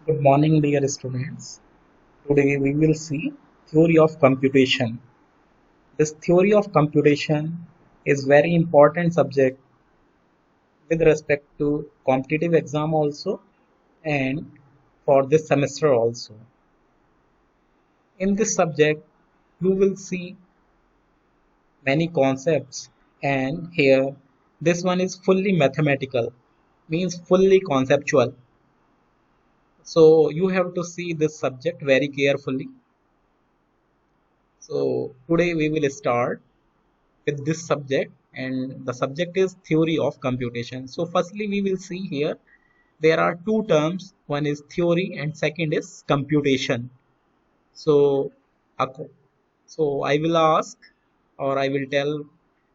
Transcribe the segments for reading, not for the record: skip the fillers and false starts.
Good morning, dear students. Today we will see theory of computation. This theory of computation is very important subject with respect to competitive exam also and for this semester also. In this subject, you will see many concepts and here this one is fully mathematical, means fully conceptual. So you have to see this subject very carefully. So today we will start with this subject and the subject is theory of computation. So firstly we will see here there are two terms, one is theory and second is computation. So ac- so I will ask or I will tell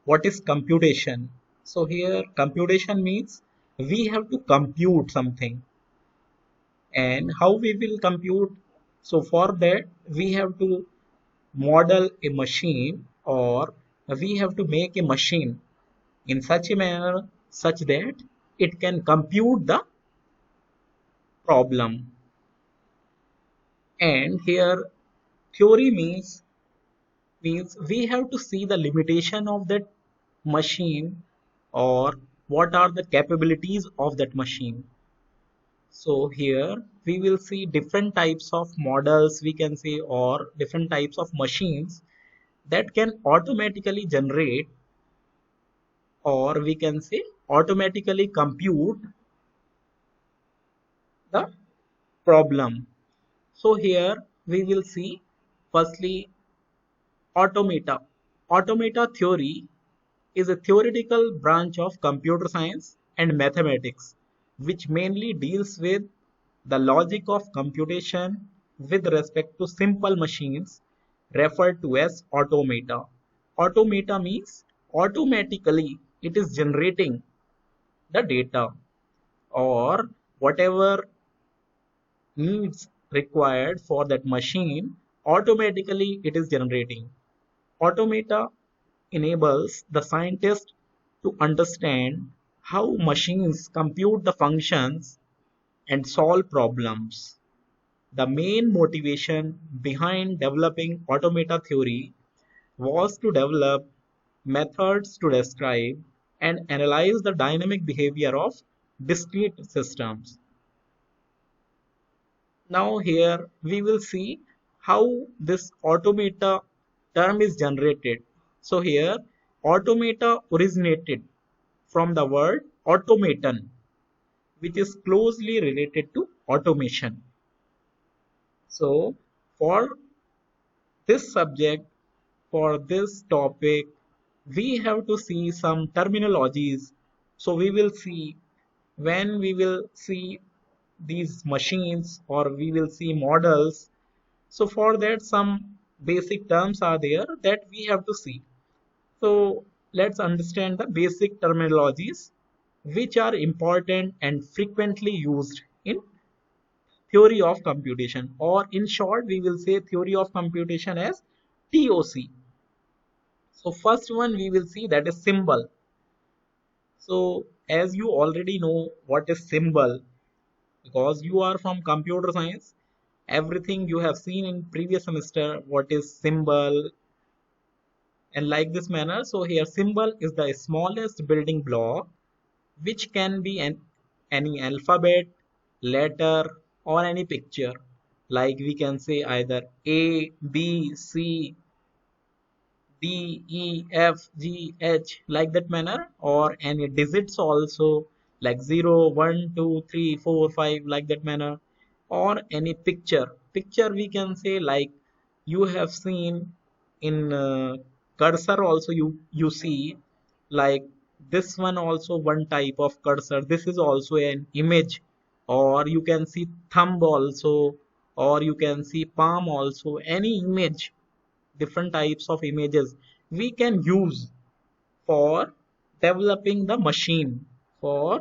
what is computation. So here computation means we have to compute something and how we will compute. So for that we have to model a machine or we have to make a machine in such a manner such that it can compute the problem. And here theory means we have to see the limitation of that machine or what are the capabilities of that machine. So here we will see different types of models we can say or different types of machines that can automatically generate or we can say automatically compute the problem. So here we will see firstly automata. Automata theory is a theoretical branch of computer science and mathematics which mainly deals with the logic of computation with respect to simple machines referred to as automata. Automata means automatically it is generating the data or whatever needs required for that machine automatically it is generating. Automata enables the scientist to understand how machines compute the functions and solve problems. The main motivation behind developing automata theory was to develop methods to describe and analyze the dynamic behavior of discrete systems. Now here we will see how this automata term is generated. So here automata originated from the word automaton, which is closely related to automation. So for this subject, for this topic, we have to see some terminologies. So we will see when we will see these machines or we will see models. So for that, some basic terms are there that we have to see. So let's understand the basic terminologies which are important and frequently used in theory of computation, or in short we will say theory of computation as TOC. So first one we will see that is symbol. So as you already know what is symbol because you are from computer science, everything you have seen in previous semester what is symbol and like this manner. So here symbol is the smallest building block which can be any alphabet, letter or any picture. Like we can say either A, B, C, D, E, F, G, H like that manner or any digits also like 0, 1, 2, 3, 4, 5 like that manner or any picture. Picture we can say like you have seen in cursor also you see like this one also one type of cursor. This is also an image or you can see thumb also or you can see palm also. Any image, different types of images we can use for developing the machine for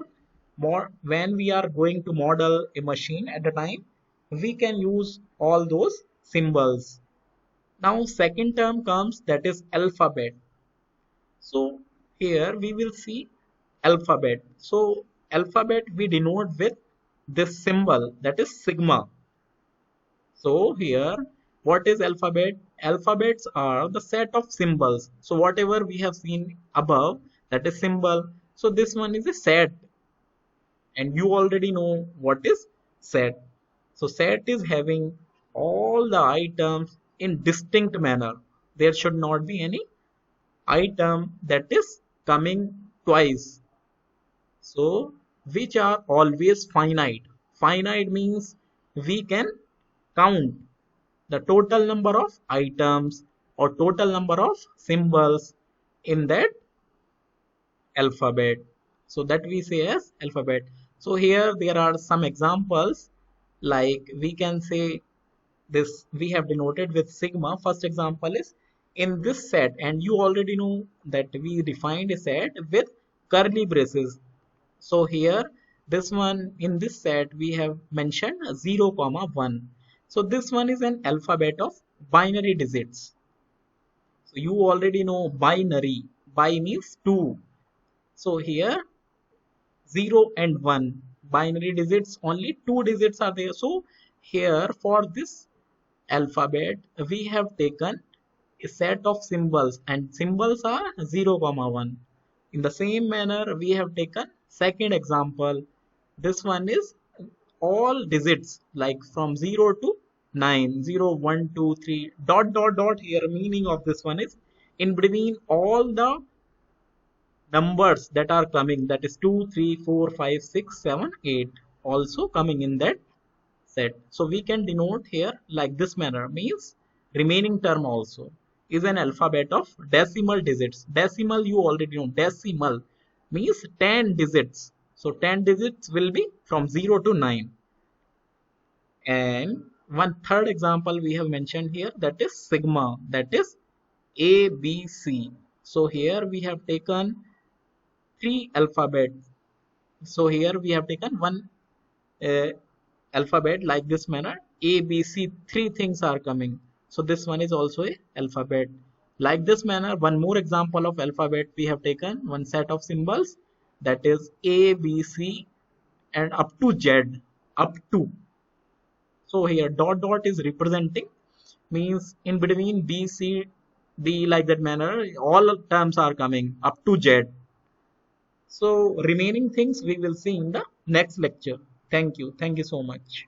more when we are going to model a machine at the time we can use all those symbols. Now second term comes that is alphabet. So here we will see alphabet. So alphabet we denote with this symbol, that is sigma. So here, what is alphabet? Alphabets are the set of symbols. So whatever we have seen above, that is symbol. So this one is a set, and you already know what is set. So set is having all the items in distinct manner. There should not be any item that is coming twice. So which are always finite. Finite means we can count the total number of items or total number of symbols in that alphabet. So that we say as alphabet. So here there are some examples, like we can say this we have denoted with sigma. First example is in this set, and you already know that we defined a set with curly braces. So here this one, in this set we have mentioned 0 comma 1. So this one is an alphabet of binary digits. So you already know binary. Bi means two. So here 0 and 1, binary digits, only two digits are there. So here for this alphabet we have taken a set of symbols, and symbols are 0 comma 1. In the same manner we have taken second example. This one is all digits, like from 0 to 9, 0, 1, 2, 3, dot dot dot. Here meaning of this one is in between all the numbers that are coming, that is 2, 3, 4, 5, 6, 7, 8, also coming in that set. So we can denote here like this manner, means remaining term also is an alphabet of decimal digits. Decimal, you already know, decimal means 10 digits. So 10 digits will be from 0 to 9. And one third example we have mentioned here, that is sigma, that is ABC. So here we have taken three alphabets. So here we have taken one uh, alphabet like this manner, A, B, C, three things are coming. So this one is also a alphabet. Like this manner, one more example of alphabet we have taken, one set of symbols, that is A, B, C, and up to Z, up to. So here dot dot is representing, means in between B, C, D, like that manner, all terms are coming up to Z. So remaining things we will see in the next lecture. Thank you. Thank you so much.